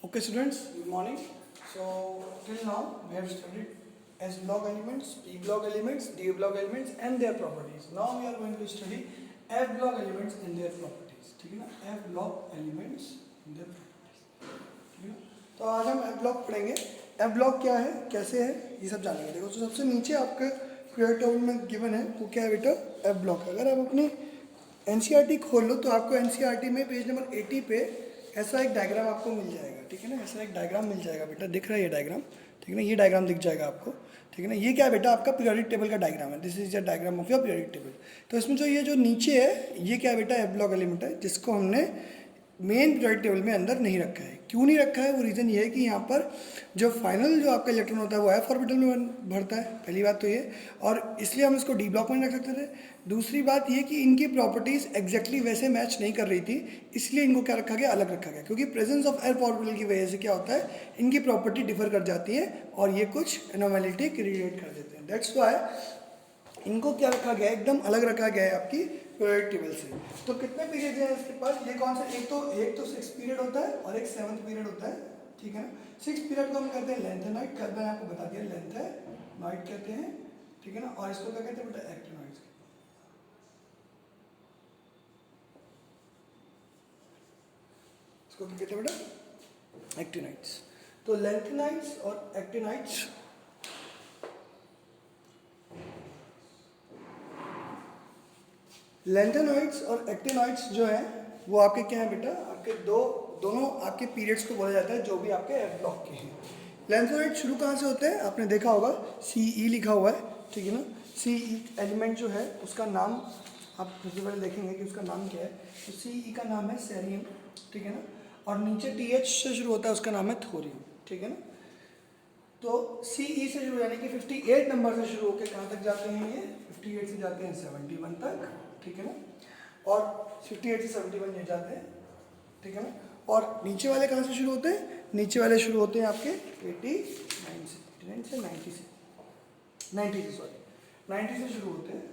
Okay, students, good morning. So, till now we have studied S block elements, P block elements, D block elements, and their properties. Now we are going to study F block elements and their properties. ठीक है ना? F block elements and their properties. ठीक है ना? तो आज हम F block पढ़ेंगे. F block क्या है, कैसे है, ये सब जानेंगे. देखो, तो सबसे नीचे आपका पीरियड टेबल में गिवन है, वो क्या है बेटा? F block. अगर आप अपनी NCERT खोल लो तो आपको NCERT में पेज नंबर 80 पे ऐसा एक डायग्राम आपको मिल जाएगा. ठीक है ना? ऐसा एक डायग्राम मिल जाएगा बेटा. दिख रहा है ये डायग्राम? ठीक है ना? ये डायग्राम दिख जाएगा आपको. ठीक है ना? ये क्या है बेटा? आपका पीरियोडिक टेबल का डायग्राम है. This is the diagram of your periodic table. तो इसमें जो ये जो नीचे है, ये क्या है बेटा? एफ ब्लॉक एलिमेंट है, जिसको हमने मेन पीरियोडिक टेबल में अंदर नहीं रखा है. क्यों नहीं रखा है? वो रीज़न ये है कि यहाँ पर जो फाइनल जो आपका इलेक्ट्रॉन होता है वो एफ ऑर्बिटल में भरता है. पहली बात तो ये, और इसलिए हम इसको डी ब्लॉक में रख सकते थे. दूसरी बात ये कि इनकी प्रॉपर्टीज़ एग्जैक्टली वैसे मैच नहीं कर रही थी, इसलिए इनको क्या रखा गया? अलग रखा गया. क्योंकि प्रेजेंस ऑफ एफ ऑर्बिटल की वजह से क्या होता है, इनकी प्रॉपर्टी डिफर कर जाती है और ये कुछ एनोमैलिटी क्रिएट कर देते हैं. दैट्स वाई इनको क्या रखा गया है? एकदम अलग रखा गया है आपकी पीरियोडिक टेबल से. तो कितने पीरियड हैं इसके पास? ये कौन सा? एक तो 6 पीरियड होता है और एक 7th पीरियड होता है. ठीक है ना? 6 पीरियड को हम कहते हैं लेंथेनॉइड. कल मैंने आपको बता दिया लेंथेनॉइड कहते हैं. ठीक है ना? और इसको क्या कहते हैं बेटा? एक्टिनॉइड्स. इसको क्या कहते हैं बेटा? एक्टिनॉइड्स. तो लेंथेनॉइड्स और एक्टिनॉइड्स लेंथेनॉइड्स और एक्टिनॉइड्स जो हैं वो आपके क्या हैं बेटा? आपके दोनों आपके पीरियड्स को बोला जाता है जो भी आपके एफ ब्लॉक के हैं. लेंथेनॉइड शुरू कहाँ से होते हैं? आपने देखा होगा CE लिखा हुआ है. ठीक है ना? CE एलिमेंट जो है उसका नाम आप सबसे पहले देखेंगे कि उसका नाम क्या है. तो CE का नाम है सेरियम. ठीक है ना? और नीचे TH से शुरू होता है, उसका नाम है थोरियम. ठीक है ना? तो CE से शुरू यानी कि 58 नंबर से शुरू होकर कहाँ तक जाते हैं? ये 58 से जाते हैं 71 तक. ठीक है ना? और 58 से 71 ये जाते हैं. ठीक है ना? और नीचे वाले कहाँ से शुरू होते हैं? नीचे वाले शुरू होते हैं आपके 89 से 90 से सॉरी 90 से शुरू होते हैं.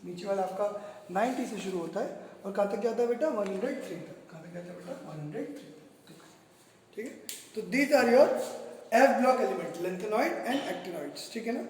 नीचे वाला आपका 90 से शुरू होता है और कहाँ तक जाता है बेटा? 103 तक. कहाँ तक जाता है बेटा? 103 तक. ठीक है? तो these are your F block element, lanthanoid and actinoids. ठीक है ना?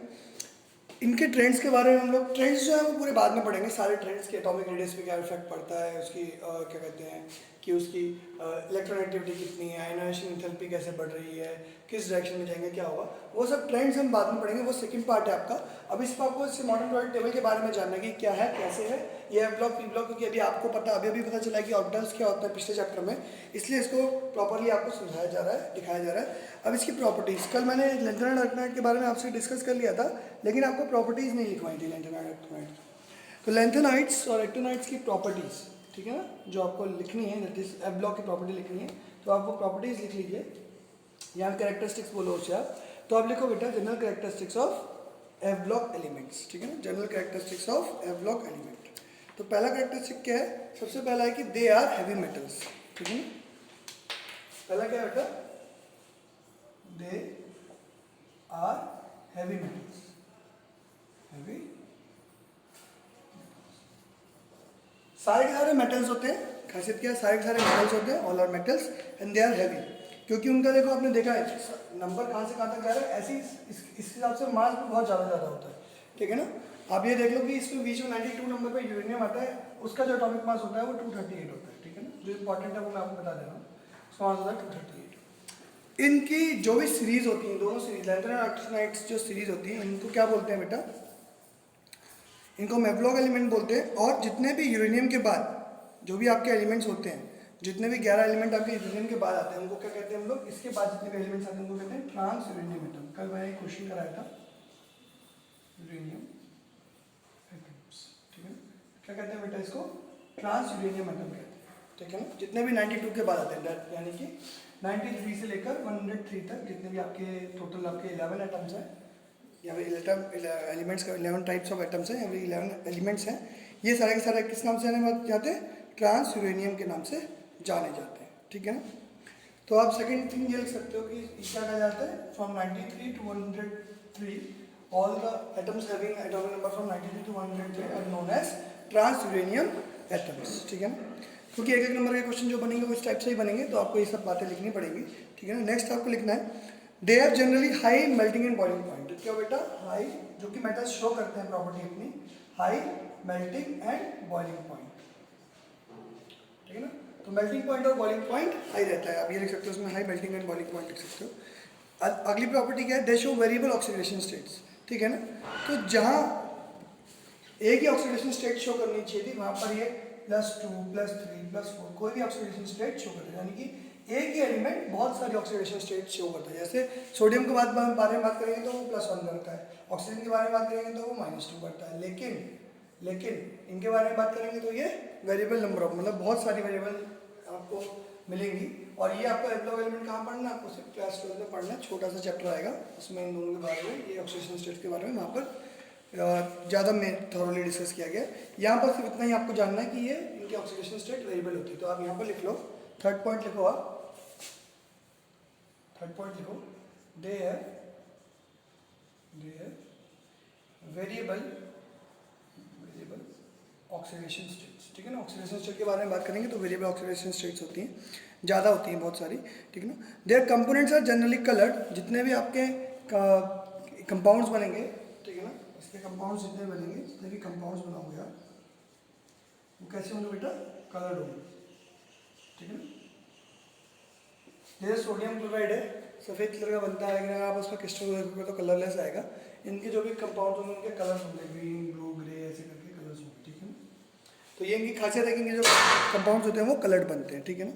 इनके ट्रेंड्स के बारे में हम लोग ट्रेंड्स जो है वो पूरे बाद में पढ़ेंगे. सारे ट्रेंड्स के एटॉमिक रेडियस पे क्या इफेक्ट पड़ता है, उसकी क्या कहते हैं कि उसकी इलेक्ट्रॉनेगेटिविटी कितनी है, आयनाइजेशन एंथैल्पी कैसे बढ़ रही है, किस डायरेक्शन में जाएंगे, क्या होगा, वो सब ट्रेंड्स हम बाद में पढ़ेंगे. वो सेकंड पार्ट है आपका. अब इसमें आपको इससे मॉडर्न पीरियोडिक टेबल के बारे में जानना है कि क्या है, कैसे है ये एफ ब्लॉक, पी ब्लॉक. क्योंकि अभी आपको अभी पता चला कि ऑर्बिटल्स क्या होता है पिछले चैप्टर में, इसलिए इसको प्रॉपरली आपको समझाया जा रहा है, दिखाया जा रहा है. अब इसकी प्रॉपर्टीज़ कल मैंने लेंथेनॉइड एक्टिनॉइड के बारे में आपसे डिस्कस कर लिया था, लेकिन आपको प्रॉपर्टीज़ नहीं लिखवाई थी लेंथेनॉइड एक्टिनॉइड. तो लेंथेनॉइड्स और एक्टिनॉइड्स की प्रॉपर्टीज़, ठीक है ना, जो आपको लिखनी है, दैट इज एफ ब्लॉक की प्रॉपर्टी लिखनी है. तो आप वो प्रॉपर्टीज़ लिख लीजिए. यहाँ कैरेक्टरिस्टिक्स बोलो उसे आप. तो आप लिखो बेटा general characteristics of F block elements. ठीक है ना? General characteristics of F block element. तो पहला कैरेक्टरिस्टिक क्या है? सबसे पहला है कि दे आर हैवी मेटल्स. ठीक है ना? पहला क्या है बेटा? They are heavy metals. Heavy सारे के सारे मेटल्स होते हैं. खासियत क्या है? सारे के सारे मेटल्स होते हैं. All are metals and they are heavy. क्योंकि उनका देखो आपने देखा है नंबर कहाँ से कहाँ तक जा रहा है. ऐसे ही इस हिसाब से मास भी बहुत ज़्यादा होता है. ठीक है ना? आप ये देख लो कि इसमें बीच में 92 नंबर पे यूरेनियम आता है, उसका जो एटॉमिक मास होता है वो 238 होता है. ठीक है ना? जो इंपॉर्टेंट है वो मैं आपको बता दे रहा हूँ. उसका मास होता है 238. इनकी जो भी सीरीज होती है, दोनों सीरीज लेंथेनॉइड और एक्टिनॉइड्स जो सीरीज होती है, इनको क्या बोलते हैं बेटा? इनको एफ ब्लॉक एलिमेंट बोलते हैं. और जितने भी यूरेनियम के बाद जो भी आपके एलिमेंट्स होते हैं, जितने भी 11 एलिमेंट आपके यूरेनियम के बाद आते हैं, उनको क्या कहते हैं हम लोग? इसके बाद जितने भी एलिमेंट्स आते हैं उनको कहते हैं ट्रांस यूरेनियम एटम. कल मैंने एक क्वेश्चन कराया था यूरेनियम एटम्स. ठीक है? क्या कहते हैं बेटा इसको? ट्रांस यूरेनियम एटम कहते हैं. ठीक है ना? जितने भी 92 के बाद आते हैं, यानी कि 93 से लेकर 103 तक जितने भी आपके टोटल आपके 11 एटम्स हैं, या फिर एलिमेंट्स का 11 टाइप्स ऑफ एटम्स हैं, या फिर 11 एलिमेंट्स हैं, ये सारे के सारे किस नाम से जाते हैं? ट्रांस यूरेनियम के नाम से जाने जाते हैं. ठीक है ना? तो आप सेकंड थिंग ये लिख सकते हो कि क्या कहा जाता है? From 93 to 103 all the atoms having atomic number from 93 to 103 are known as transuranium atoms. ठीक है ना? क्योंकि एक एक नंबर के क्वेश्चन जो बनेंगे वो इस टाइप से ही बनेंगे, तो आपको ये सब बातें लिखनी पड़ेंगी, ठीक है ना। नेक्स्ट आपको लिखना है they have generally high melting and boiling point. क्या बेटा, हाई, जो कि मेटल्स शो करते हैं प्रॉपर्टी अपनी, high melting and boiling point, ठीक है ना। तो मेल्टिंग पॉइंट और बॉइलिंग पॉइंट हाई रहता है, आप ये लिख सकते हो उसमें, high melting and boiling point लिख सकते हो। अगली प्रॉपर्टी क्या है, दे शो वेरिएबल ऑक्सीडेशन स्टेट्स, ठीक है ना। तो जहाँ एक ही ऑक्सीडेशन स्टेट शो करनी चाहिए थी, वहाँ पर ये +2 +3 +4 कोई भी ऑक्सीडेशन स्टेट शो करता है, यानी कि एक ही एलिमेंट बहुत सारी ऑक्सीडेशन स्टेट शो करता है। जैसे सोडियम के बारे में बात करेंगे तो वो +1 करता है, ऑक्सीजन के बारे में बात करेंगे तो वो -2 करता है, लेकिन इनके बारे में बात करेंगे तो ये वेरिएबल नंबर ऑफ, मतलब बहुत सारी वेरिएबल आपको मिलेंगी। और ये आपको एब्लॉग एलिमेंट कहाँ पढ़ना है, आपको सिर्फ क्लास 12 में पढ़ना है, छोटा सा चैप्टर आएगा उसमें इन दोनों के बारे में, ये ऑक्सीडेशन स्टेट के बारे में वहाँ पर ज़्यादा में थॉरली डिस्कस किया गया। यहाँ पर सिर्फ इतना ही आपको जानना है कि ये इनके ऑक्सीडेशन स्टेट वेरिएबल होती है। तो आप यहाँ पर लिख लो, थर्ड पॉइंट लिखो, आप थर्ड पॉइंट लिखो, दे है वेरिएबल ऑक्सीडेशन स्टेट्स, ठीक है ना। ऑक्सीडेशन स्टेट के बारे में बात करेंगे तो वेरिएबल ऑक्सीडेशन स्टेट्स होती हैं, ज़्यादा होती हैं, बहुत सारी, ठीक है ना। Their components are generally coloured, जितने भी आपके कंपाउंड्स बनेंगे, ठीक है ना, इसके कंपाउंड्स जितने बनेंगे, जितने भी कंपाउंड्स बनाओगे आप, वो कैसे होंगे बेटा, कलर्ड होंगे, ठीक है ना। जैसे सोडियम क्लोराइड है, सफ़ेद कलर का बनता है, अगर आप उसका क्रिस्टल देखोगे तो कलरलेस आएगा। इनके जो भी कंपाउंड होंगे उनके कलर्स होंगे, ग्रीन, ब्लू, ग्रे, ऐसे करके कलर्स होंगे, ठीक है ना। तो ये इनकी खासियत है कि इनके जो कंपाउंड्स होते हैं वो कलर्ड बनते हैं, ठीक है ना।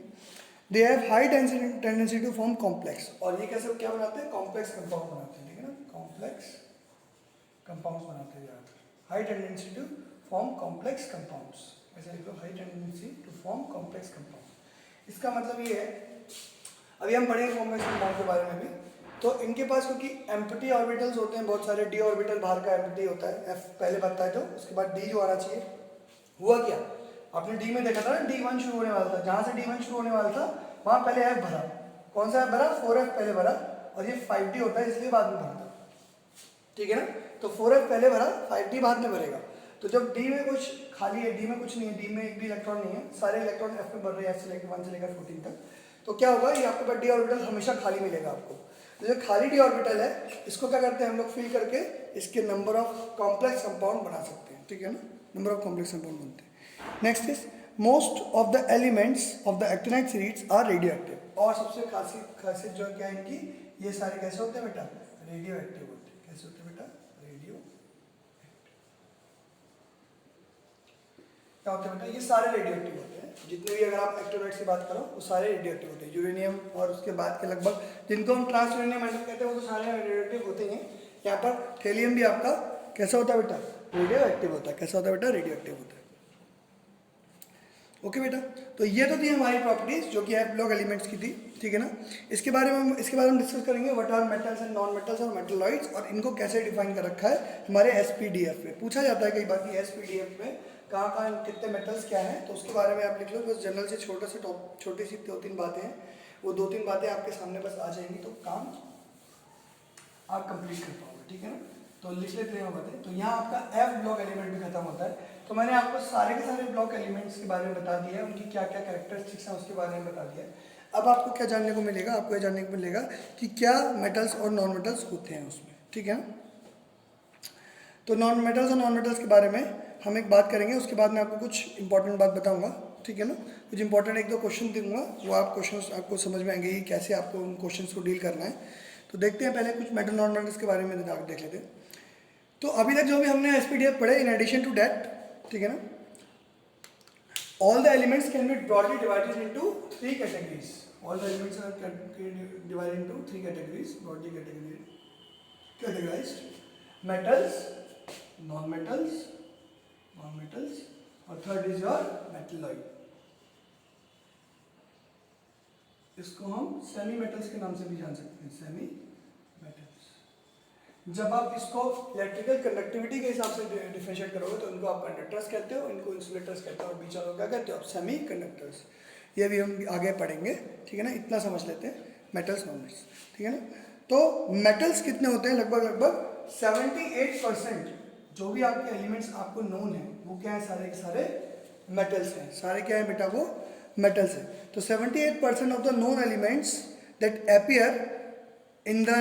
They have high tendency to form complex, और ये कैसे क्या बनाते हैं, कॉम्प्लेक्स कंपाउंड बनाते हैं, ठीक है ना, कॉम्प्लेक्स कंपाउंड्स बनाते हैं ज़्यादातर। High tendency to form complex compounds, ऐसे लिख लो, high tendency to form complex compound. इसका मतलब ये है, अभी हम पढ़ेंगे कॉम्प्लेक्स कंपाउंड के बारे में भी। तो इनके पास क्योंकि एम्प्टी ऑर्बिटल्स होते हैं बहुत सारे, डी ऑर्बिटल बाहर का एम्प्टी होता है, एफ पहले बनता है, तो उसके बाद डी जो आना चाहिए। हुआ क्या, आपने डी में देखा था ना, D1 शुरू होने वाला था, जहाँ से D1 शुरू होने वाला था वहाँ पहले एफ भरा, कौन सा एफ भरा, 4F पहले भरा, और ये 5D होता है इसलिए बाद में भरता, ठीक है ना। तो 4F पहले भरा, 5D बाद में भरेगा। तो जब डी में कुछ खाली है, डी में कुछ नहीं है, डी में एक भी इलेक्ट्रॉन नहीं है, सारे इलेक्ट्रॉन एफ में भर रहे हैं, एफ से लेकर 1 से लेकर 14 तक, तो क्या होगा, ये आपके पास डी ऑर्बिटल हमेशा खाली मिलेगा आपको। तो जो खाली डी ऑर्बिटल है, इसको क्या करते हैं हम लोग, फिल करके इसके नंबर ऑफ कॉम्प्लेक्स कंपाउंड बना सकते हैं, ठीक है ना, नंबर ऑफ कॉम्प्लेक्स कंपाउंड बनते हैं। Next is most of the elements of the actinide series are radioactive, और सबसे खासियत जो है क्या है इनकी, ये सारे कैसे होते हैं बेटा, रेडियो एक्टिव होते हैं। कैसे होते हैं बेटा, रेडियो क्या होता है बेटा, ये सारे रेडियो एक्टिव होते हैं, जितने भी अगर आप एक्टिवाइड्स की बात करो वो सारे रेडियो एक्टिव होते हैं। यूरेनियम और उसके बाद के लगभग, जिनको हम ट्रांस यूरेनियम मेटल कहते हैं, वो तो सारे रेडियो एक्टिव होते हैं। यहाँ पर थेलियम भी आपका कैसा होता है बेटा, रेडियो एक्टिव होता है। कैसा होता है बेटा, रेडियो एक्टिव होता है। ओके बेटा, तो ये तो थी हमारी प्रॉपर्टीज जो कि ब्लॉक एलिमेंट्स की थी, ठीक है ना। इसके बारे में हम डिस्कस करेंगे what are metals and non metals और मेटलॉइड्स, और इनको कैसे डिफाइन कर रखा है हमारे एसपीडीएफ में। पूछा जाता है कई बार कि एसपीडीएफ में कहाँ कहाँ कितने मेटल्स क्या हैं, तो उसके बारे में आप लिख लो। बस जनरल से छोटी सी 2-3 बातें हैं, वो 2-3 बातें आपके सामने बस आ जाएंगी तो काम आप कंप्लीट कर पाओगे, ठीक है ना। तो लिख लेते हैं बातें। तो यहाँ आपका एफ ब्लॉक एलिमेंट भी खत्म होता है। तो मैंने आपको सारे के सारे ब्लॉक एलिमेंट्स के बारे में बता दिया है, उनकी क्या क्या कैरेक्टरिस्टिक्स हैं उसके बारे में बता दिया है। अब आपको क्या जानने को मिलेगा, आपको यह जानने को मिलेगा कि क्या मेटल्स और नॉन मेटल्स होते हैं उसमें, ठीक है। तो नॉन मेटल्स और नॉन मेटल्स के बारे में हम एक बात करेंगे, उसके बाद मैं आपको कुछ इंपॉर्टेंट बात बताऊंगा, ठीक है ना। कुछ इंपॉर्टेंट 1-2 क्वेश्चन दूंगा, वो आप क्वेश्चन आपको समझ में आएंगे कैसे आपको उन क्वेश्चन को डील करना है। तो देखते हैं पहले कुछ मेटल नॉन मेटल्स के बारे में देख लेते हैं। तो अभी तक जो भी हमने एसपीडीएफ पढ़े, इन एडिशन टू दैट, ठीक है ना, all the elements can be broadly divided into 3 categories. All the elements are divided into 3 categories, broadly categorized: metals, non-metals, और third is your metalloid. इसको हम सेमी मेटल्स के नाम से भी जान सकते हैं, सेमी मेटल्स। जब आप इसको इलेक्ट्रिकल कंडक्टिविटी के हिसाब से डिफरेंशिएट करोगे तो इनको आप कंडक्टर्स कहते हो, इनको इंसुलेटर्स कहते हो, और बीच वालों क्या कहते हो आप, सेमी कंडक्टर्स। ये भी हम आगे पढ़ेंगे, ठीक है ना। इतना समझ लेते हैं मेटल्स नॉन मेटल्स, ठीक है ना। तो मेटल्स कितने होते हैं, लगभग 78% जो भी आपके एलिमेंट्स आपको नोन है वो क्या है, सारे के सारे मेटल्स हैं। सारे क्या है बेटा, वो मेटल्स है। तो 78% of the known elements that appear in the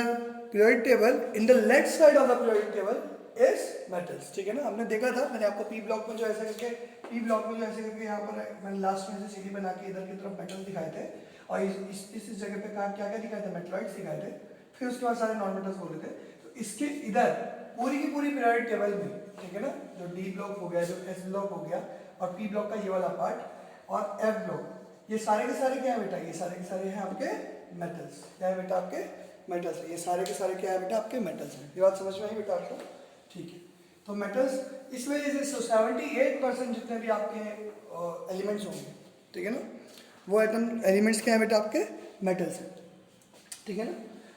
periodic table in the left side of the periodic table is metals, ठीक है ना। हमने देखा था, मैंने आपको पी ब्लॉक में जो ऐसे करके यहाँ पर मैंने लास्ट में से सीढ़ी बना के इधर की तरफ मेटल दिखाए थे, और इस जगह पे क्या क्या दिखाए थे, मेटलॉइड्स दिखाए थे, फिर उसके बाद सारे नॉन मेटल्स बोले थे। तो इसके इधर पूरी की पूरी पीरियोडिक टेबल में, ठीक है ना, जो डी ब्लॉक हो गया, जो एस ब्लॉक हो गया, और पी ब्लॉक का ये वाला पार्ट और एफ ब्लॉक, ये सारे के सारे क्या है बेटा, ये सारे के सारे हैं आपके मेटल्स। क्या है बेटा, आपके मेटल्स है। ये सारे के सारे क्या है बेटा, आपके मेटल्स हैं। ये बात समझ में आई बेटा आपको, ठीक है। तो मेटल्स इस वजह से 78% जितने भी आपके एलिमेंट्स होंगे, ठीक है ना, वो एटम एलिमेंट्स क्या है बेटा, आपके मेटल्स हैं, ठीक है ना।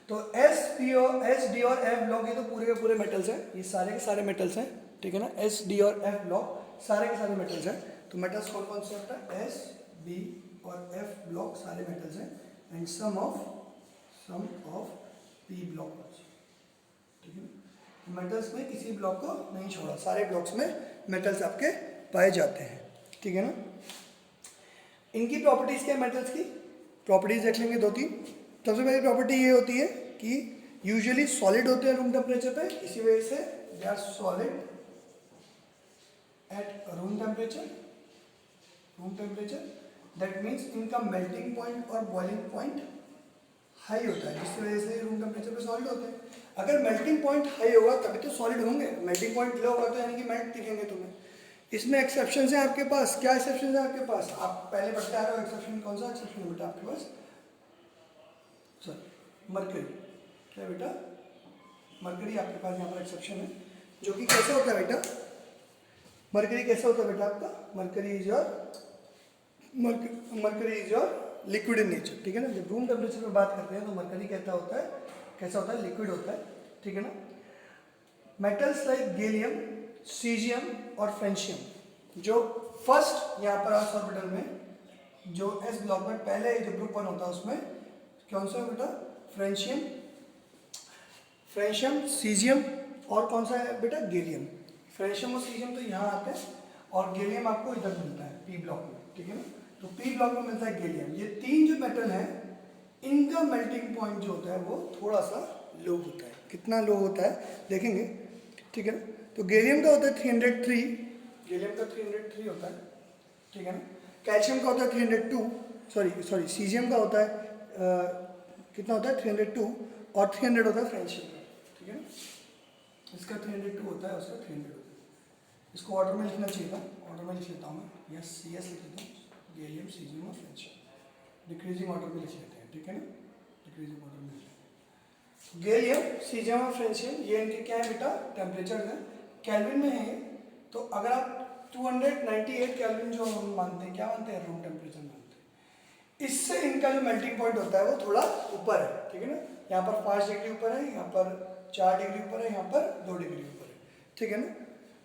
तो एस डी और एफ ब्लॉक, ये तो पूरे के पूरे मेटल्स हैं, ये सारे के सारे मेटल्स हैं, ठीक है ना। एस डी और एफ ब्लॉक सारे के सारे मेटल्स हैं। तो मेटल्स कौन कौन से होता है, एस बी और एफ ब्लॉक सारे मेटल्स हैं, and some of P block, ठीक है ना। मेटल्स में किसी ब्लॉक को नहीं छोड़ा, सारे ब्लॉक्स में मेटल्स आपके पाए जाते हैं, ठीक है ना। इनकी प्रॉपर्टीज क्या है, मेटल्स की प्रॉपर्टीज देख लेंगे 2-3। सबसे पहली प्रॉपर्टी ये होती है कि यूजुअली सॉलिड होते हैं रूम टेम्परेचर पे, इसी वजह से they are solid at room temperature. That means इनका मेल्टिंग पॉइंट और बॉइलिंग पॉइंट हाई होता है, जिसकी वजह से रूम टेम्परेचर पे सॉलिड होते हैं। अगर मेल्टिंग पॉइंट हाई होगा तभी तो सॉलिड होंगे, मेल्टिंग पॉइंट लो होगा तो यानी कि मेल्ट दिखेंगे तुम्हें। इसमें एक्सेप्शन है आपके पास, क्या एक्सेप्शन है आपके पास, आप पहले पढ़ते आ रहे हो एक्सेप्शन, कौन सा एक्सेप्शन है बेटा आपके पास, सर मरकरी, क्या बेटा, मरकरी आपके पास यहाँ पर एक्सेप्शन है, जो कि कैसे होता है बेटा, मरकरी कैसे होता है बेटा आपका, mercury is your liquid in nature, ठीक है ना। जब रूम टेम्परेचर पे बात करते हैं तो मरकरी कैसा होता है, लिक्विड होता है, ठीक है ना। मेटल्स लाइक गैलियम, सीजियम और फ्रेंशियम, जो फर्स्ट यहाँ पर आस ऑर्बिटल में जो एस ब्लॉक में पहले जो ग्रुप 1 होता है उसमें कौन सा है बेटा, फ्रेंशियम, सीजियम और कौन सा है बेटा, गैलियम। फ्रेंशियम और सीजियम तो यहाँ आते हैं और गैलियम आपको इधर मिलता है पी ब्लॉक में, ठीक है ना। तो पी ब्लॉक में मिलता है गैलियम। ये 3 जो मेटल हैं इनका मेल्टिंग पॉइंट जो होता है वो थोड़ा सा लो होता है। कितना लो होता है देखेंगे, ठीक है ना। तो गैलियम का होता है 303, गैलियम का 303 होता है, ठीक है ना। कैल्शियम का होता है 302, सॉरी सीजियम का होता है कितना होता है 302, और 300 होता है फ्रेंशियम का, ठीक है ना। इसका 302 होता है, उसका 300 होता है। इसको ऑर्डर में लिखना चाहिए था, ऑर्डर में लिख लेता हूँ मैं, यस सी एस लिख लेता हूँ, गैलियम, सीजियम और फ्रेंशियम डिक्रीजिंग ऑर्डर में लिख लेते हैं, ठीक है ना, डिक्रीजिंग ऑर्डर में लिख लेते हैं। गैलियम, सीजियम और फ्रेंशियम ये इनके क्या है बेटा, टेम्परेचर है, कैल्विन में है। तो अगर आप 298 कैल्विन जो हम मानते हैं, क्या मानते हैं, रूम टेम्परेचर मानते हैं, इससे इनका जो मेल्टिंग पॉइंट होता है वो थोड़ा ऊपर है, ठीक है ना। यहाँ पर 5 डिग्री ऊपर है, यहाँ पर 4 डिग्री ऊपर है, यहाँ पर 2 डिग्री ऊपर है, ठीक है ना।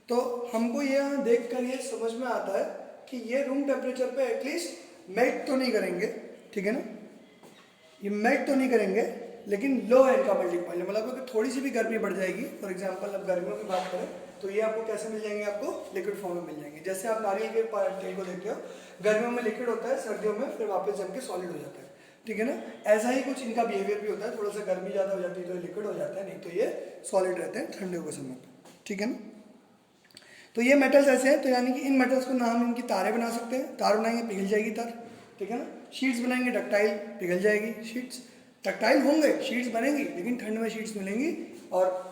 तो हमको यहाँ देख कर ये समझ में आता है कि ये रूम टेम्परेचर पे एटलीस्ट मेल्ट तो नहीं करेंगे, ठीक है ना, ये मेल्ट तो नहीं करेंगे, लेकिन लो है इनका मेल्टिंग पॉइंट, मतलब कि थोड़ी सी भी गर्मी बढ़ जाएगी। फॉर एग्जांपल अब गर्मियों की बात करें तो ये आपको कैसे मिल जाएंगे, आपको लिक्विड फॉर्म में मिल जाएंगे। जैसे आप नारियल के तेल को देखते हो, गर्मियों में लिक्विड होता है, सर्दियों में फिर वापस जम के सॉलिड हो जाता है, ठीक है ना। ऐसा ही कुछ इनका बिहेवियर भी होता है, थोड़ा सा गर्मी ज़्यादा हो जाती है तो ये लिक्विड हो जाता है, नहीं तो ये सॉलिड रहते हैं ठंडियों के समय पर, ठीक है ना। तो ये मेटल्स ऐसे हैं, तो यानी कि इन मेटल्स को ना हम इनकी तारें बना सकते हैं, तार बनाएंगे पिघल जाएगी तार, ठीक है ना। शीट्स बनाएंगे डक्टाइल, पिघल जाएगी शीट्स, डक्टाइल होंगे, शीट्स बनेंगी, लेकिन ठंड में शीट्स मिलेंगी, और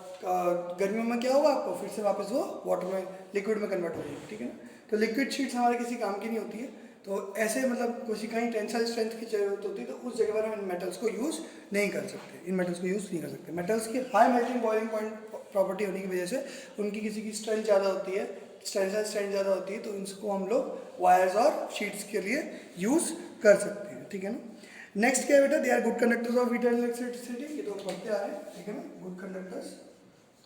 गर्मियों में क्या होगा, आपको फिर से वापस वो वाटर में, लिक्विड में कन्वर्ट हो जाएगी, ठीक है ना। तो लिक्विड शीट्स हमारे किसी काम की नहीं होती है। तो ऐसे मतलब किसी कहीं टेंसाइल स्ट्रेंथ की जरूरत होती है, तो उस जगह पर हम इन मेटल्स को यूज़ नहीं कर सकते, इन मेटल्स को यूज़ नहीं कर सकते। मेटल्स की high melting boiling point property होने की वजह से उनकी किसी की स्ट्रेंथ ज़्यादा होती है, टेंसाइल स्ट्रेंथ ज़्यादा होती है, तो इनको हम लोग वायर्स और शीट्स के लिए यूज़ कर सकते हैं, ठीक है ना। नेक्स्ट क्या है बेटा, they are good conductors of heat and electricity, ये तो पढ़ते आ रहे हैं, ठीक है ना, गुड कंडक्टर्स,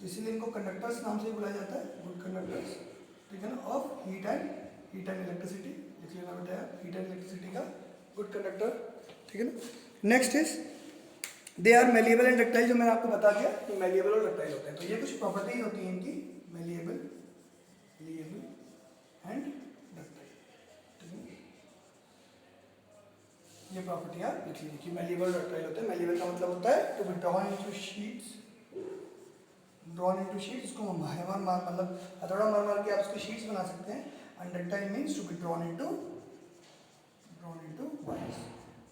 इसीलिए इनको कंडक्टर्स नाम से ही बुलाया जाता है, गुड कंडक्टर्स, ठीक है ना, ऑफ हीट एंड इलेक्ट्रिसिटी, इसलिए नाम बताया हीट एंड इलेक्ट्रिसिटी का गुड कंडक्टर, ठीक है ना। Next is they are malleable and ductile, जो मैंने आपको बता दिया कि मेलिएबल और डक्टाइल होते हैं। तो ये कुछ प्रॉपर्टीज होती हैं इनकी, मेलिएबल एंड डक्टाइल, ठीक है। ये प्रॉपर्टी आप लिख लीजिए कि मेलिएबल डक्टाइल होता है। मेलिएबल का मतलब होता है to be drawn into sheets, drawn into sheets, इसको मतलब हथौड़ा मार मार के आप उसकी शीट्स बना सकते हैं। And ductile means to be drawn into wires,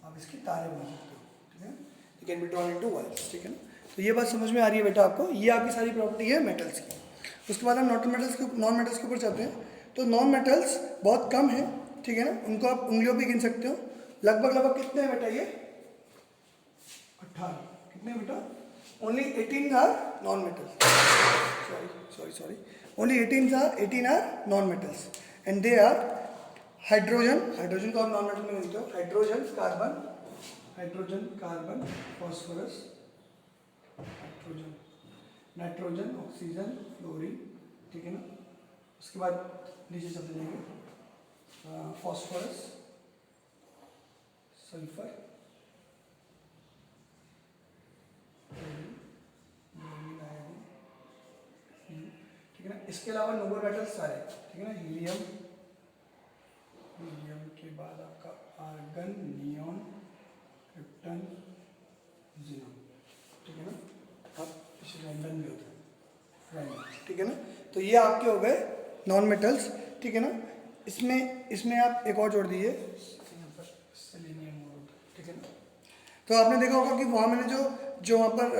आप इसकी तारे बना सकते हो, ठीक है, you can be drawn into wires, ठीक है ना। तो ये बात समझ में आ रही है बेटा आपको, ये आपकी सारी प्रॉपर्टी है मेटल्स की। उसके बाद हम नॉन मेटल्स के ऊपर चलते हैं। तो नॉन मेटल्स बहुत कम है, ठीक है ना, उनको आप उंगलियों पे गिन सकते हो। लगभग कितने हैं बेटा ये? 18। कितने बेटा? Only 18 are non metals, sorry only 18 are non metals and they are hydrogen को आप नॉन मेटल में गिनते हो। Hydrogen carbon phosphorus, nitrogen oxygen fluorine, ठीक है ना। उसके बाद नीचे चलते जाएंगे, फॉस्फोरस, सल्फर, ठीक है ना। इसके अलावा नोबल मेटल्स सारे, ठीक है ना, हीलियम के बाद आपका आर्गन, नियॉन, क्रिप्टन, ज़ीनॉन, ठीक है ना। अब इसे रैंडम भी होता है, ठीक है ना। तो ये आपके हो गए नॉन मेटल्स, ठीक है ना। इसमें आप एक और जोड़ दीजिए, यहाँ पर सेलेनियम, ठीक है ना। तो आपने देखा होगा कि वहाँ मैंने जो वहाँ पर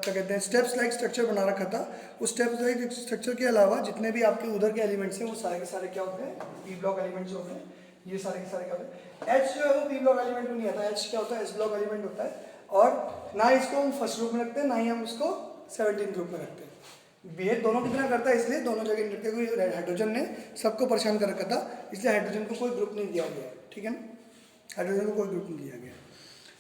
क्या कहते हैं स्टेप्स लाइक स्ट्रक्चर बना रखा था। उस स्टेप्स लाइक स्ट्रक्चर के अलावा जितने भी आपके उधर के एलिमेंट्स हैं वो सारे के सारे क्या होते हैं? पी ब्लॉक एलिमेंट्स होते हैं। ये सारे के सारे क्या होते हैं? एच जो है वो पी ब्लॉक एलिमेंट में नहीं आता। एच क्या होता है? एस ब्लॉक एलिमेंट होता है। और ना इसको हम फर्स्ट ग्रुप में रखते हैं, ना ही हम इसको 17 ग्रुप में रखते हैं। बिहेव दोनों कितना करता है, इसलिए दोनों जगह रखते हैं। हाइड्रोजन ने सबको परेशान कर रखा था, इसलिए हाइड्रोजन को कोई ग्रुप नहीं दिया गया, ठीक है ना। हाइड्रोजन को कोई ग्रुप नहीं दिया गया,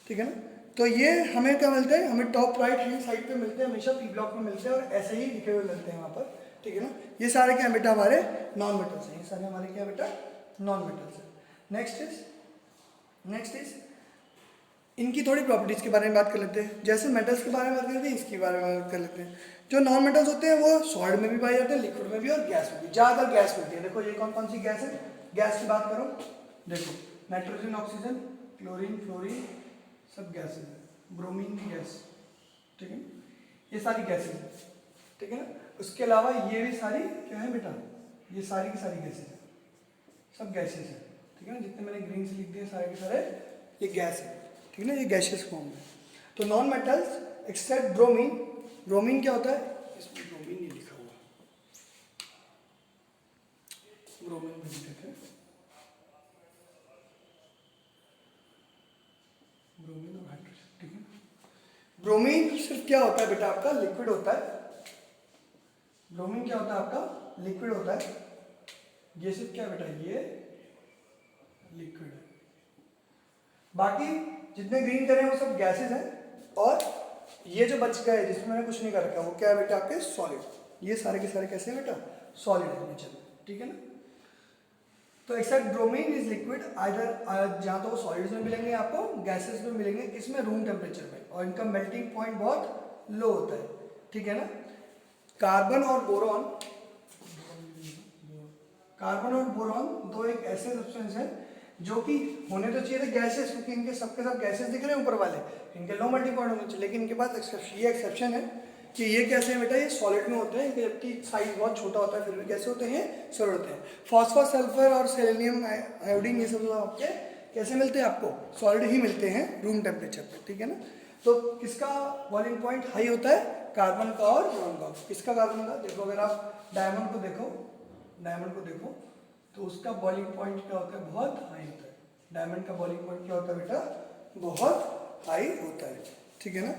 ठीक है ना। तो ये हमें क्या मिलते हैं? हमें टॉप राइट हैंड साइड पे मिलते हैं, हमेशा पी ब्लॉक में मिलते हैं और ऐसे ही लिखे हुए मिलते हैं वहाँ पर, ठीक है ना। ये सारे क्या बेटा हमारे नॉन मेटल्स हैं, ये सारे हमारे क्या बेटा नॉन मेटल्स हैं। नेक्स्ट इज इनकी थोड़ी प्रॉपर्टीज के बारे में बात कर लेते हैं। जैसे मेटल्स के बारे में बात करते हैं, इसके बारे में बात कर लेते हैं। जो नॉन मेटल्स होते हैं वो सॉलिड में भी पाए जाते हैं, लिक्विड में भी और गैस में भी। ज़्यादातर गैस मिलती है। देखो ये कौन कौन सी गैस है? गैस की बात करो, देखो नाइट्रोजन, ऑक्सीजन, क्लोरीन, फ्लोरीन, सब गैसेज है। ब्रोमीन की गैस, ठीक है, ये सारी गैसेज है, ठीक है ना। उसके अलावा ये भी सारी क्या है बेटा? ये सारी की सारी गैसेज है, सब गैसेज है, ठीक है ना। जितने मैंने ग्रीन से लिख दिए सारे के सारे ये गैस है, ठीक है ना। ये गैसेज फॉर्म है। तो non metals accept bromine. Bromine क्या होता है? इसमें ब्रोमीन नहीं लिखा हुआ, ब्रोमीन भी लिखते हैं, ब्रोमीन और हाइड्रोजन, ठीक है। ब्रोमीन सिर्फ क्या होता है बेटा? आपका लिक्विड होता है। ब्रोमीन क्या होता है? आपका लिक्विड होता है। ये सिर्फ क्या बेटा? ये लिक्विड है। बाकी जितने ग्रीन करे हैं वो सब गैसेज हैं। और ये जो बच गए जिसमें मैंने कुछ नहीं कर रखा वो क्या है बेटा? आपके सॉलिड। ये सारे के सारे कैसे हैं बेटा? सॉलिड है नेचर में, ठीक है ना। तो except bromine is liquid either, जहाँ तो वो सॉलिड्स में मिलेंगे आपको, गैसेस में मिलेंगे, इसमें रूम टेम्परेचर में, और इनका मेल्टिंग पॉइंट बहुत लो होता है, ठीक है ना। कार्बन और बोरॉन दो एक ऐसे सब्सटेंस हैं जो कि होने तो चाहिए थे गैसेस, क्योंकि इनके सबके सब गैसेस दिख रहे हैं ऊपर वाले, इनके लो मेल्टिंग पॉइंट होने चाहिए, लेकिन इनके पास ये एक्सेप्शन है कि ये कैसे हैं बेटा? ये सॉलिड में होते हैं, इनके जबकि साइज बहुत छोटा होता है, फिर भी कैसे होते हैं? सॉलिड होते हैं। फॉस्फोरस, सल्फर और सेलेनियम, आयोडीन, ये सब आपके कैसे मिलते हैं? आपको सॉलिड ही मिलते हैं रूम टेम्परेचर पे, ठीक है ना। तो किसका बॉइलिंग पॉइंट हाई होता है? कार्बन का और बोरॉन का। किसका? कार्बन का। देखो अगर आप डायमंड को देखो तो उसका बॉइलिंग पॉइंट क्या होता है? बहुत हाई होता है। डायमंड का बॉइलिंग पॉइंट क्या होता है बेटा? बहुत हाई होता है, ठीक है ना।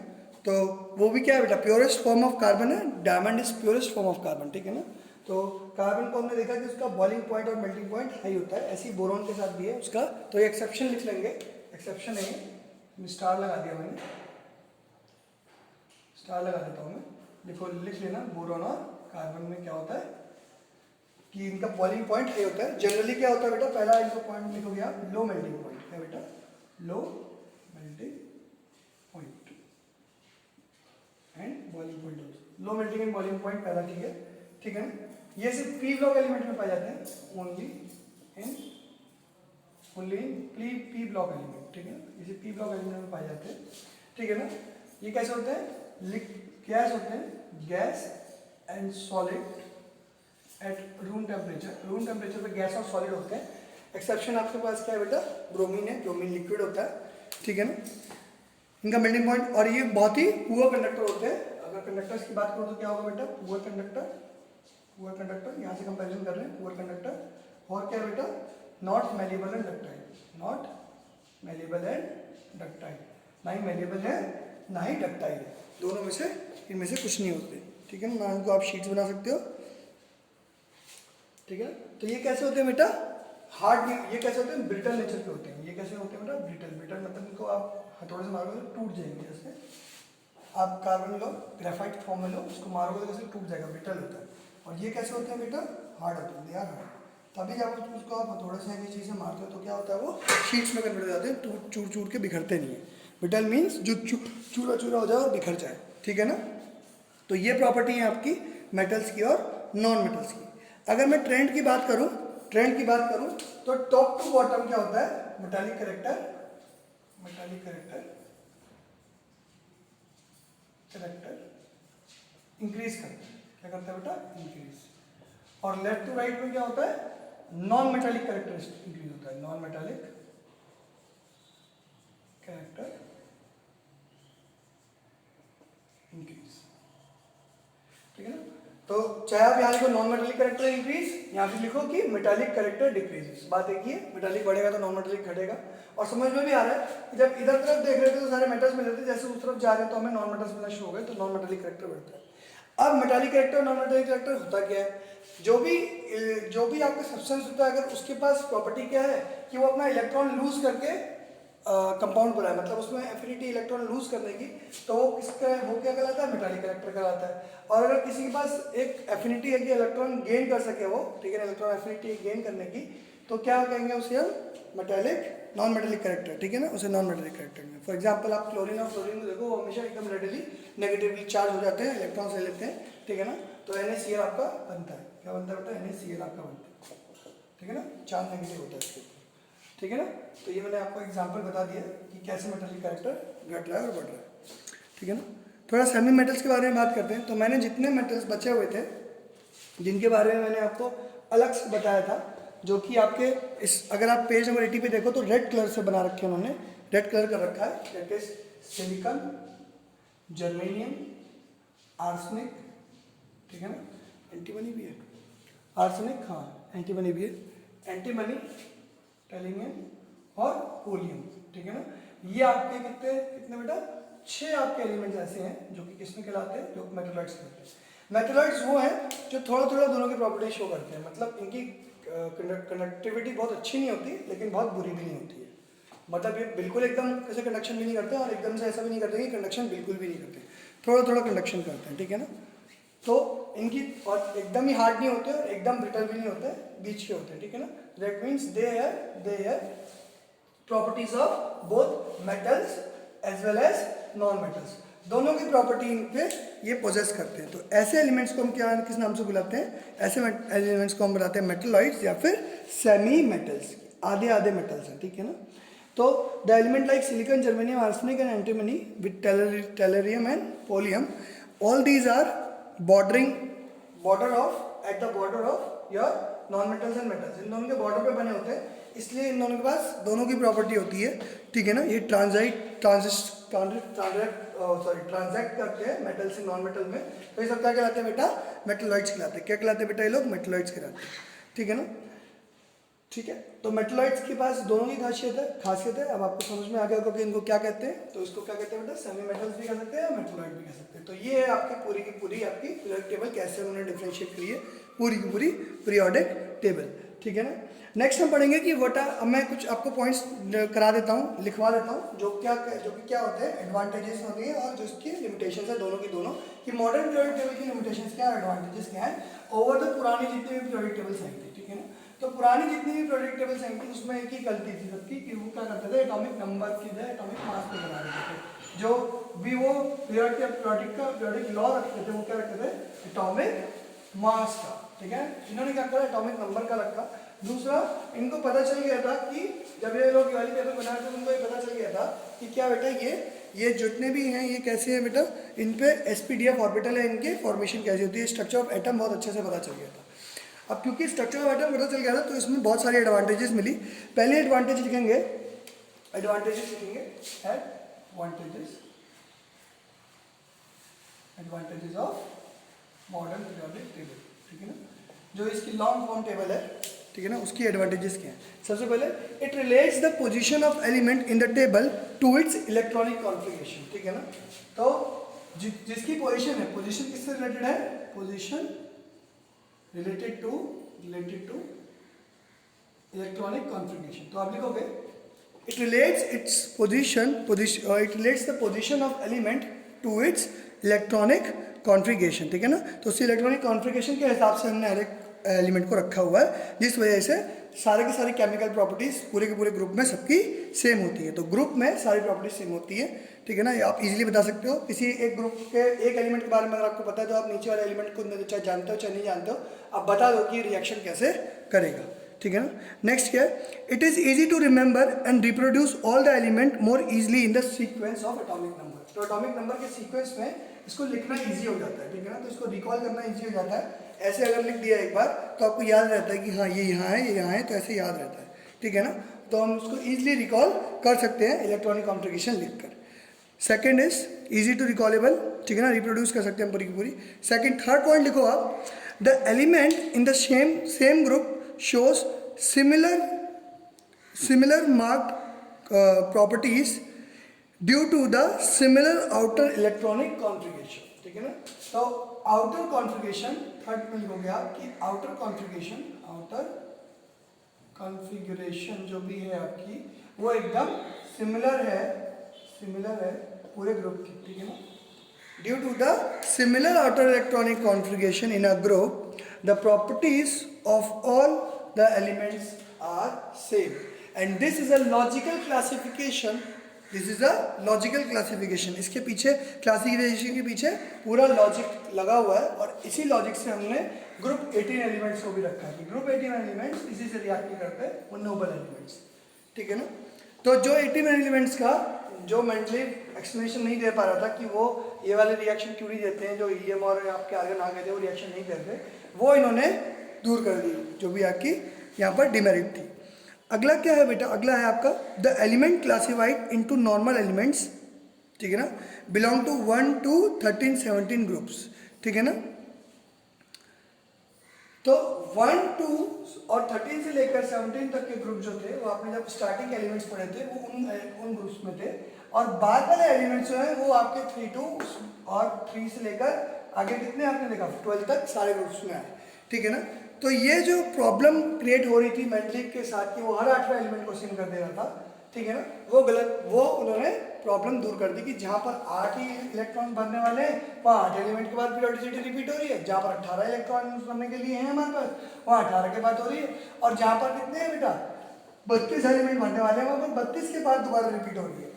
तो वो भी क्या है बेटा? प्योरेस्ट फॉर्म ऑफ कार्बन है। Diamond is purest form of carbon, ठीक है ना। तो कार्बन को हमने देखा कि उसका बॉइलिंग पॉइंट और मेल्टिंग पॉइंट हाई होता है। ऐसे ही बोरॉन के साथ भी है उसका। तो ये एक्सेप्शन लिख लेंगे, एक्सेप्शन है, स्टार लगा दिया मैंने, स्टार लगा देता हूँ मैं। देखो लिख लेना, बोरॉन और कार्बन में क्या होता है कि इनका बॉइलिंग पॉइंट हाई होता है। जनरली क्या होता है बेटा? पहला इनको पॉइंट लिखोगे आप, लो मेल्टिंग पॉइंट है बेटा, low melting point and boiling point also. Low melting and boiling point पहला ठीक है ना। ये सिर्फ पी ब्लॉक एलिमेंट में पाए जाते हैं, फुल्ली पी ब्लॉक एलिमेंट, ठीक है ना, इसे पी ब्लॉक एलिमेंट में पाए जाते हैं, ठीक है ना। ये कैसे होते हैं, गैस होते हैं, gas and solid at room temperature. Room temperature पे गैस और सॉलिड होते हैं। एक्सेप्शन आपके पास क्या है बेटा, ब्रोमीन है, ब्रोमीन लिक्विड होता है, ठीक है ना। इनका मेल्टिंग पॉइंट, और ये बहुत ही पुअर कंडक्टर होते हैं। अगर कंडक्टर्स की बात करो तो क्या होगा बेटा, पुअर कंडक्टर, यहाँ से कंपेरिजन कर रहे हैं, पुअर कंडक्टर। और क्या बेटा, not malleable and ductile, not malleable and ductile, ना ही मेलेबल है ना ही डक्टाइल है, दोनों में से इनमें से कुछ नहीं होते, ठीक है ना। इनको आप शीट्स बना सकते हो, ठीक है। तो ये कैसे होते हैं बेटा, हार्ड, ये कैसे होते हैं, ब्रिटल नेचर के होते हैं। ये कैसे होते हैं बेटा, ब्रिटल मतलब इनको आप हथौड़े से मारोगे तो टूट जाएंगे। जैसे आप कार्बन लो, ग्रेफाइट फॉर्म में लो, उसको मारोगे तो कैसे टूट जाएगा, ब्रिटल होता है। और ये कैसे होते हैं बेटा, हार्ड होते हैं, दे आर हार्ड। तभी जब उसको आप हथौड़े से ऐसी चीज़ें मारते हो तो क्या होता है, वो शीट्स में कन्वर्ट हो जाते हैं, चूर चूर के बिखरते नहीं है। ब्रिटल मीन्स जो चूरा चूरा हो जाए और बिखर जाए, ठीक है ना। तो ये प्रॉपर्टी है आपकी मेटल्स की और नॉन मेटल्स की। अगर मैं ट्रेंड की बात करूं तो टॉप टू बॉटम क्या होता है, मेटालिक करेक्टर इंक्रीज करता है। क्या करता है बेटा, इंक्रीज। और लेफ्ट टू राइट में क्या होता है, नॉन मेटालिक करेक्टर इंक्रीज होता है, नॉन मेटालिक कैरेक्टर इंक्रीज, ठीक है ना। तो चाहे आप यहाँ लिखो नॉन मेटालिक करेक्टर इंक्रीज, यहाँ पे लिखो कि मेटालिक करेक्टर डिक्रीज। बात एक ही है, मेटालिक बढ़ेगा तो नॉन मेटालिक घटेगा। और समझ में भी आ रहा है कि जब इधर तरफ देख रहे थे तो सारे मेटल्स मिल रहे थे, जैसे उस तरफ जा रहे हैं तो हमें नॉन मेटल्स मिलना शुरू हो गए, तो नॉन मेटालिक करेक्टर बढ़ता है। अब मेटालिक करेक्टर और नॉन मेटालिक करेक्टर होता क्या है, जो भी आपका सब्सटेंस होता है, अगर उसके पास प्रॉपर्टी क्या है कि वो अपना इलेक्ट्रॉन लूज करके कंपाउंड बनाए, मतलब उसमें एफिनिटी इलेक्ट्रॉन लूज करने की, तो वो क्या कहलाता है, मेटालिक करेक्टर कहलाता है। और अगर किसी के पास एक एफिनिटी है कि इलेक्ट्रॉन गेन कर सके वो, ठीक है, इलेक्ट्रॉन एफिनिटी गेन करने की, तो क्या कहेंगे उसे हम, मेटालिक नॉन मेटालिक करेक्टर, ठीक है ना, उसे नॉन मेटालिक करेक्टर में। फॉर एग्जांपल आप क्लोरीन और फ्लोरीन को देखो, वो हमेशा एकदम रेडिली नेगेटिवली चार्ज हो जाते हैं, इलेक्ट्रॉन्स ले लेते हैं, ठीक है ना। तो NaCl आपका बनता है, क्या बनता है बेटा, NaCl आपका बनता है, ठीक है ना, चार्ज नेगेटिव होता है इसके ऊपर, ठीक है ना। तो ये मैंने आपको एग्जांपल बता दिया कि कैसे मेटालिक कैरेक्टर घट रहा है और बढ़ रहा है, ठीक है ना। थोड़ा सेमी मेटल्स के बारे में बात करते हैं। तो मैंने जितने मेटल्स बचे हुए थे जिनके बारे में मैंने आपको अलग से बताया था, जो कि आपके इस, अगर आप पेज नंबर 80 पे देखो तो रेड कलर से बना रखे हैं उन्होंने, रेड कलर कर रखा है, that is silicon, germanium, arsenic, ठीक है ना, एंटीमनी भी है, आर्सेनिक, हाँ एंटीमनी भी है, एंटीमनी, टेलिनियम और पोलियम, ठीक है ना। ये आपके कितने बेटा, 6 आपके एलिमेंट्स ऐसे हैं जो कि किसमें कहलाते हैं, जो मेटलॉइड्स कहलाते हैं। मेटलॉइड्स वो हैं जो थोड़ा थोड़ा दोनों की प्रॉपर्टी शो करते हैं, मतलब इनकी कंडक्टिविटी बहुत अच्छी नहीं होती लेकिन बहुत बुरी भी नहीं होती है, मतलब ये बिल्कुल एकदम ऐसे कंडक्शन भी नहीं करते और एकदम से ऐसा भी नहीं करते कि कंडक्शन बिल्कुल भी नहीं करते, थोड़ा थोड़ा कंडक्शन करते हैं, ठीक है ना। तो इनकी, और एकदम ही हार्ड नहीं होते और एकदम ब्रिटल भी नहीं होते, बीच के होते हैं, ठीक है ना। That means they have properties of both metals as well as non metals, दोनों की प्रॉपर्टी इन पे ये पोजेस करते हैं। तो ऐसे एलिमेंट्स को हम क्या, किस नाम से बुलाते हैं, ऐसे एलिमेंट्स को हम बुलाते हैं मेटलॉइड्स या फिर सेमी मेटल्स, आधे आधे मेटल्स हैं, ठीक है ना। तो the element like silicon, germanium, arsenic and antimony with tellurium and polonium, all these are border of your non metals and metals, इन दोनों के बॉर्डर पे बने होते हैं, इसलिए इन दोनों के पास दोनों की प्रॉपर्टी होती है, ठीक है ना। ये ट्रांजैक्ट करते हैं मेटल से नॉन मेटल में, तो ये सब क्या कहलाते हैं बेटा, मेटलॉइड्स कहलाते हैं। क्या कहलाते हैं बेटा ये लोग, मेटलॉइड्स कहलाते हैं, ठीक है ना, ठीक है। तो मेटलॉइड्स के पास दोनों की खासियत है। अब आपको समझ में आ गया होगा कि इनको क्या कहते हैं, तो इसको क्या कहते हैं बेटा, सेमी मेटल्स भी कह सकते हैं, मेटलॉइड भी कह सकते हैं। तो ये है आपकी पूरी की पूरी आपकी पीरियोडिक टेबल, कैसे उन्होंने डिफरेंशिएट करी है, पूरी की पूरी पीरियोडिक टेबल, ठीक है ना। नेक्स्ट हम पढ़ेंगे कि अब मैं कुछ आपको पॉइंट्स करा देता हूँ, लिखवा देता हूँ, जो कि क्या होते हैं, एडवांटेजेस होती है और जो इसकी लिमिटेशंस है, दोनों की दोनों, कि मॉडर्न पीरियोडिक टेबल की लिमिटेशंस क्या है, एडवांटेजेस क्या है ओवर द पुरानी जितनी भी पीरियोडिक टेबल्स आई थी, ठीक है ना। तो पुरानी जितनी भी पीरियोडिक टेबल्स आई थी उसमें एक ही गलती थी सबकी, कि वो क्या करते थे, एटॉमिक नंबर की जगह एटॉमिक मास पे बना देते थे। जो भी वो पीरियोडिक लॉ रखते थे, वो क्या रखते थे, एटॉमिक मास का, ठीक है। इन्होंने क्या करा, एटॉमिक नंबर का रखा। दूसरा, इनको पता चल गया था कि जब ये लोग वाली पेपर बनाए थे उनको ये पता चल गया था कि क्या बेटा ये जितने भी हैं ये कैसे हैं बेटा, इन पे sp-df ऑर्बिटल है, इनके फॉर्मेशन कैसे होती है, स्ट्रक्चर ऑफ एटम बहुत अच्छे से पता चल गया था। अब क्योंकि स्ट्रक्चर ऑफ एटम पता चल गया था तो इसमें बहुत सारी एडवांटेजेस मिली। पहले एडवांटेज लिखेंगे, advantages of modern periodic table, ठीक है ना, जो इसकी लॉन्ग फॉर्म टेबल है, ठीक है ना, उसकी एडवांटेजेस क्या हैं। सबसे पहले it relates the position of element in the table to its electronic configuration, ठीक है ना। तो जिसकी पोजीशन है, पोजीशन किससे रिलेटेड है, position related to electronic configuration. तो आप लिखोगे it relates the position of element to its electronic configuration, ठीक है ना। तो उस इलेक्ट्रॉनिक कॉन्फ़िगरेशन के हिसाब से हमने हर एक एलिमेंट को रखा हुआ है, जिस वजह से सारे की सारी केमिकल प्रॉपर्टीज पूरे के पूरे ग्रुप में सबकी सेम होती है। तो ग्रुप में सारी प्रॉपर्टीज सेम होती है, ठीक है ना। ये आप इजीली बता सकते हो। किसी एक ग्रुप के एक एलिमेंट के बारे में अगर आपको पता है तो आप नीचे वाले एलिमेंट को चाहे जानते हो चाहे नहीं जानते हो, आप बता दो कि रिएक्शन कैसे करेगा, ठीक है ना। नेक्स्ट क्या है, it is easy to remember and reproduce all the element more easily in the sequence of atomic number. तो एटॉमिक नंबर के सीक्वेंस में इसको लिखना ईजी हो जाता है, ठीक है ना। तो इसको रिकॉल करना ईजी हो जाता है। ऐसे अगर लिख दिया एक बार तो आपको याद रहता है कि हाँ ये यहाँ है, ये यहाँ है, तो ऐसे याद रहता है, ठीक है ना। तो हम उसको ईजिली रिकॉल कर सकते हैं इलेक्ट्रॉनिक कॉन्फ़िगरेशन लिखकर। Second is easy to recallable, ठीक है ना, रिप्रोड्यूस कर सकते हैं पूरी की पूरी। सेकेंड, थर्ड पॉइंट लिखो आप, the element in the same group shows similar marked properties due to the similar outer electronic configuration, ठीक है ना। तो आउटर कॉन्फ़िगरेशन, थर्ड में लिखोगे आप कि आउटर कॉन्फ़िगरेशन जो भी है आपकी वो एकदम सिमिलर है पूरे ग्रुप की, ठीक है ना। Due to the similar outer electronic configuration in a group the properties of all the elements are same and this is a logical classification. इसके पीछे क्लासिफिकेशन के पीछे पूरा लॉजिक लगा हुआ है और इसी लॉजिक से हमने ग्रुप 18 एलिमेंट्स को भी रखा है कि ग्रुप 18 एलिमेंट्स इसी से रिएक्ट करते हैं वो नोबल एलिमेंट्स, ठीक है ना। तो जो 18 एलिमेंट्स का जो मेंटली एक्सप्लेनेशन नहीं दे पा रहा था कि वो ये वाले रिएक्शन क्यों नहीं देते हैं, जो हीलियम और आपके आर्गन आ गए थे वो रिएक्शन नहीं करते, वो इन्होंने दूर कर दी, जो भी आपकी यहाँ पर डिमेरिट थी। अगला क्या है बेटा, अगला है आपका the element classified into normal elements, ठीक है ना, बिलोंग टू 1 to 13 17 ग्रुप्स, ठीक है ना। तो 1 2 और 13 से लेकर 17 तक के ग्रुप जो थे वो आपने जब स्टार्टिंग एलिमेंट्स पढ़े थे वो उन ग्रुप्स में थे, और बाद वाले एलिमेंट्स जो हैं वो आपके 3 2 और 3 से लेकर आगे कितने आपने देखा 12 तक सारे ग्रुप्स में आए, ठीक है ना। तो ये जो प्रॉब्लम क्रिएट हो रही थी मेंडलीव के साथ कि वो हर 8वें एलिमेंट को सिम कर दे रहा था, ठीक है ना, वो गलत, वो उन्होंने प्रॉब्लम दूर कर दी कि जहाँ पर 8 ही इलेक्ट्रॉन भरने वाले हैं वहाँ 8 एलिमेंट के बाद पीरियोडिसिटी रिपीट हो रही है, जहाँ पर 18 इलेक्ट्रॉन भरने के लिए हैं हमारे पास वहाँ 18 के बाद हो रही है, और जहाँ पर कितने हैं बेटा 32 एलिमेंट भरने वाले हैं वहाँ पर 32 के बाद दोबारा रिपीट हो रही है।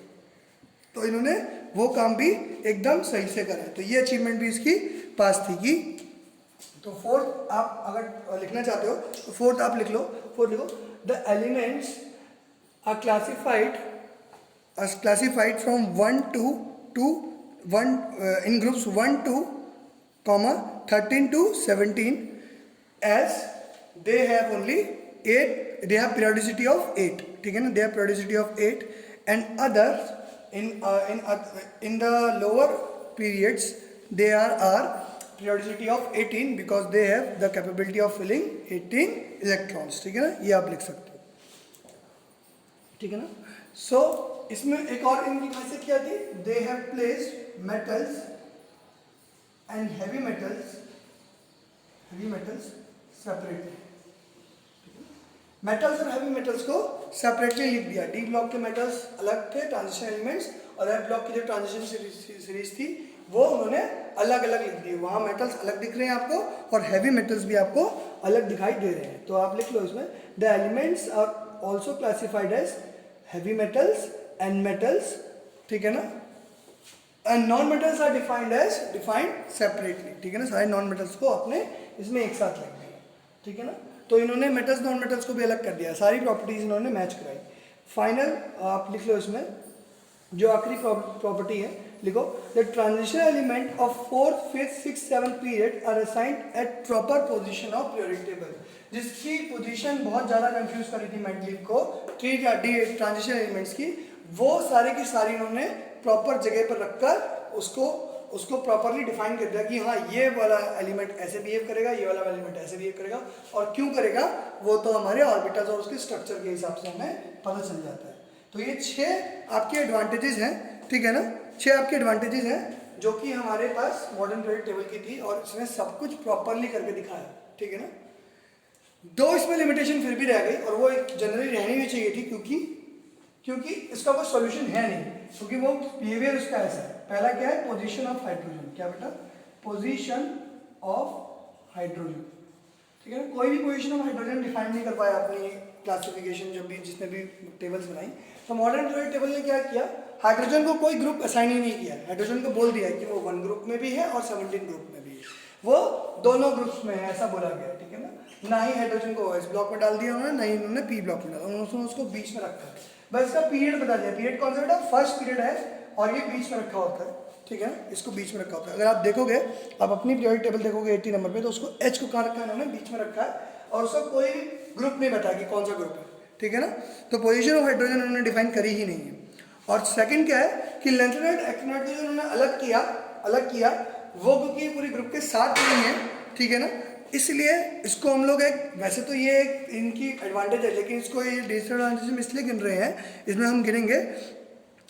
तो इन्होंने वो काम भी एकदम सही से करा, तो ये अचीवमेंट भी इसकी पास थी कि। तो फोर्थ आप अगर लिखना चाहते हो तो फोर्थ आप लिख लो, फोर्थ लिखो the elements are classified from 1 to 1 in groups 1 to 13 to 17 as they have only 8, they have periodicity of 8, ठीक है ना, they have periodicity of 8 and others in the lower periods they are periodicity of 18 because they have the capability of filling 18 electrons, ठीक है ना, ये आप लिख सकते हो, ठीक है ना। सो इसमें एक और इनकी खासियत क्या थी, they have placed metals and heavy metals separately, metals और हेवी मेटल्स को सेपरेटली लिख दिया। डी ब्लॉक के मेटल्स अलग थे ट्रांजिशन एलिमेंट्स, और एफ ब्लॉक की जो ट्रांजिशन सीरीज थी वो उन्होंने अलग अलग लिख दिए। वहाँ मेटल्स अलग दिख रहे हैं आपको और हैवी मेटल्स भी आपको अलग दिखाई दे रहे हैं। तो आप लिख लो इसमें the elements are also classified as heavy metals and metals, ठीक है ना, and non metals are defined separately, ठीक है ना। सारे नॉन मेटल्स को आपने इसमें एक साथ लिख दिया, ठीक है ना। तो इन्होंने मेटल्स नॉन मेटल्स को भी अलग कर दिया, सारी प्रॉपर्टीज इन्होंने मैच कराई। फाइनल आप लिख लो इसमें जो आखिरी प्रॉपर्टी है, लिखो the transition element of 4th, 5th, 6th, 7th period are assigned at proper position of periodic table. जिसकी पोजीशन बहुत ज़्यादा कंफ्यूज करी थी मेंडलीव को ट्रांजिशन एलिमेंट्स की, वो सारे की सारी इन्होंने प्रॉपर जगह पर रखकर उसको प्रॉपरली डिफाइन कर दिया कि हाँ ये वाला एलिमेंट ऐसे बिहेव करेगा, ये वाला एलिमेंट ऐसे बिहेव करेगा, और क्यों करेगा वो तो हमारे ऑर्बिटल्स और उसके स्ट्रक्चर के हिसाब से हमें पता चल जाता है। तो ये 6 आपके एडवांटेजेस हैं, ठीक है ना, 6 आपके एडवांटेजेस हैं जो कि हमारे पास मॉडर्न पीरियोडिक टेबल की थी, और इसने सब कुछ प्रॉपरली करके दिखाया, ठीक है ना। 2 इसमें लिमिटेशन फिर भी रह गई, और वो एक जनरली रहनी भी चाहिए थी, क्योंकि इसका कोई सॉल्यूशन है नहीं, क्योंकि वो बिहेवियर उसका ऐसा है। पहला क्या है, पोजीशन ऑफ हाइड्रोजन, क्या बेटा, पोजीशन ऑफ हाइड्रोजन, ठीक है ना। कोई भी पोजीशन ऑफ हाइड्रोजन डिफाइन नहीं कर पाया अपनी क्लासिफिकेशन जब भी जिसने भी टेबल्स बनाई। तो मॉडर्न पीरियोडिक टेबल ने क्या किया, हाइड्रोजन को कोई ग्रुप असाइन ही नहीं किया, हाइड्रोजन को बोल दिया कि वो 1 ग्रुप में भी है और 17 ग्रुप में भी है, वो दोनों ग्रुप्स में है, ऐसा बोला गया, ठीक है ना। ना ही हाइड्रोजन को OS ब्लॉक में डाल दिया उन्होंने, ना ही उन्होंने P ब्लॉक में डाला, उन्होंने उसको बीच में रखा है। बस इसका पीरियड बता दिया, पीरियड कौन सा बेटा, फर्स्ट पीरियड है, और ये बीच में रखा होता है, ठीक है ना, इसको बीच में रखा होता है। अगर आप देखोगे, आप अपनी पीरियोडिक टेबल देखोगे 80 नंबर पे, तो उसको H को कहाँ रखा है उन्होंने, बीच में रखा है, और उसका कोई ग्रुप नहीं बताया कि कौन सा ग्रुप है, ठीक है ना। तो पोजीशन ऑफ हाइड्रोजन उन्होंने डिफाइन करी ही नहीं है। और सेकंड क्या है कि लैंथेनाइड एक्टिनाइड को जो उन्होंने अलग किया वो क्योंकि पूरी ग्रुप के साथ नहीं है, ठीक है ना, इसलिए इसको हम लोग वैसे तो ये इनकी एडवांटेज है, लेकिन इसको ये डिसएडवांटेज में इसलिए गिन रहे हैं, इसमें हम गिनेंगे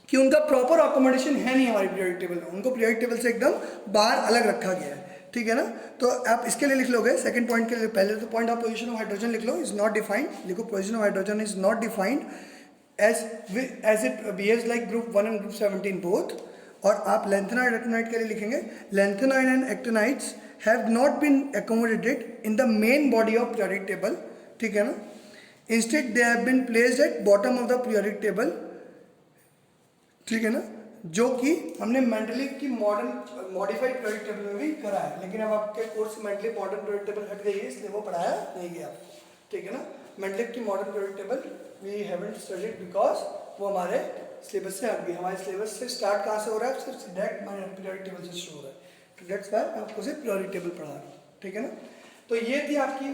कि उनका प्रॉपर अकोमोडेशन है नहीं हमारी पीरियोडिक टेबल में, उनको पीरियोडिक टेबल से एकदम बाहर अलग रखा गया है, ठीक है ना। तो आप इसके लिए लिख लोगे सेकंड पॉइंट के लिए, पहले तो पॉइंट आप पोजीशन ऑफ हाइड्रोजन लिख लो, इज नॉट डिफाइंड, लिखो position of hydrogen is not defined as it behaves like group 1 and group 17 both। और आप lanthanide actinide के लिए लिखेंगे lanthanide and actinides have not been accommodated in the main body of periodic table, ठीक है ना, instead they have been placed at bottom of the periodic table, ठीक है ना, जो कि हमने मेंडलीव की मॉडर्न मॉडिफाइड पीरियोडिक टेबल में भी करा है, लेकिन अब आपके कोर्स से मेंडलीव मॉडर्न पीरियोडिक टेबल हट गई है, इसलिए वो पढ़ाया नहीं गया, ठीक है ना। मेंडलीव की modern periodic table we haven't studied because वो हमारे सिलेबस से हट गई। हमारे सिलेबस से स्टार्ट कहाँ से हो रहा है, सिर्फ डायरेक्ट पीरियोडिक टेबल से शुरू हो रहा है, तो दैट्स व्हाई मैं आपको सिर्फ पीरियोडिक टेबल पढ़ा रहा हूँ, ठीक है ना। तो ये थी आपकी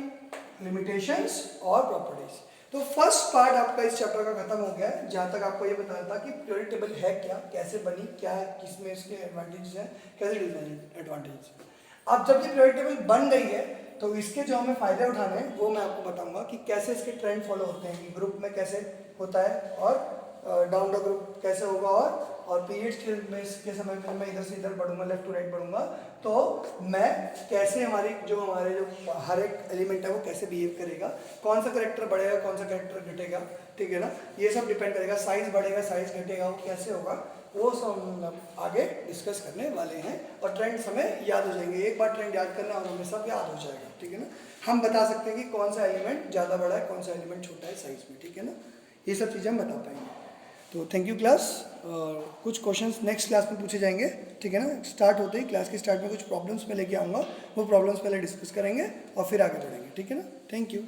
लिमिटेशंस और प्रॉपर्टीज। तो फर्स्ट पार्ट आपका इस चैप्टर का खत्म हो गया है, जहाँ तक आपको ये बताना था कि पीरियोडिक टेबल है क्या, कैसे बनी, क्या है, किसमें इसके एडवांटेजेस हैं, कैसे डिसएडवांटेजेस। अब जब ये पीरियोडिक टेबल बन गई है तो इसके जो हमें फ़ायदे उठाने हैं वो मैं आपको बताऊंगा कि कैसे इसके ट्रेंड फॉलो होते हैं कि ग्रुप में कैसे होता है, और डाउन द ग्रुप कैसे होगा, और पीरियड्स में के समय में मैं इधर से इधर बढ़ूंगा, लेफ्ट टू राइट बढ़ूंगा, तो मैं कैसे हमारे जो हर एक एलिमेंट है वो कैसे बिहेव करेगा, कौन सा करेक्टर बढ़ेगा, कौन सा करेक्टर घटेगा, ठीक है ना, ये सब डिपेंड करेगा, साइज बढ़ेगा, साइज घटेगा, वो कैसे होगा, वो सब हम आगे डिस्कस करने वाले हैं। और ट्रेंड्स हमें याद हो जाएंगे, एक बार ट्रेंड याद करना और हमें सब याद हो जाएगा, ठीक है ना। हम बता सकते हैं कि कौन सा एलिमेंट ज़्यादा बड़ा है, कौन सा एलिमेंट छोटा है साइज में, ठीक है ना, ये सब चीज़ें हम बता पाएंगे। तो थैंक यू क्लास। कुछ क्वेश्चंस नेक्स्ट क्लास में पूछे जाएंगे, ठीक है ना। स्टार्ट होते ही क्लास के स्टार्ट में कुछ प्रॉब्लम्स मैं लेके आऊँगा, वो प्रॉब्लम्स पहले डिस्कस करेंगे और फिर आगे बढ़ेंगे, ठीक है ना। Thank you.